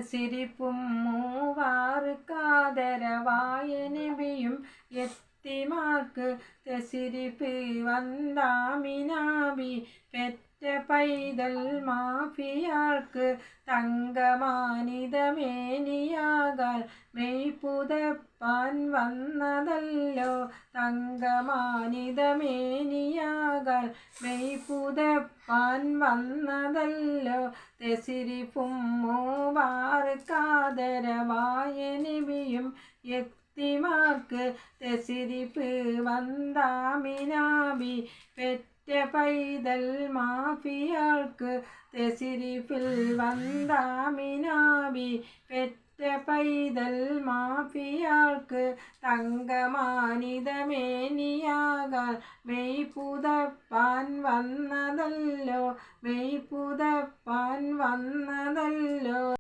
സിരിപ്പും മൂവാറ് കാതരവായ നബിയും എത്തിമാർക്ക് തെസിരിപ്പ് വന്താമിനാബി പെറ്റ പൈതൽ മാഫിയാൾക്ക് തങ്കമാനിതമേനിയാകാൽ മെയ്പുതപ്പാൻ വന്നതല്ലോ തങ്കമാനിതമേനിയാകാൽ മെയ്പുതപ്പാൻ വന്നതല്ലോ തെസിരിപ്പും മൂവാറ് കാതരവായ നബിയും എത്തിമാർക്ക് തെസിരിപ്പ് വന്താമിനാബി പെറ്റ പൈതൽ മാഫിയാൾക്ക് തെസിരിപ്പിൽ വന്താമിനാബി പെറ്റ പൈതൽ മാഫിയാൾക്ക് തങ്കമാനിതമേനിയാകാൽ മെയ്പുതപ്പാൻ വന്നതല്ലോ മെയ്പുതപ്പാൻ വന്നതല്ലോ.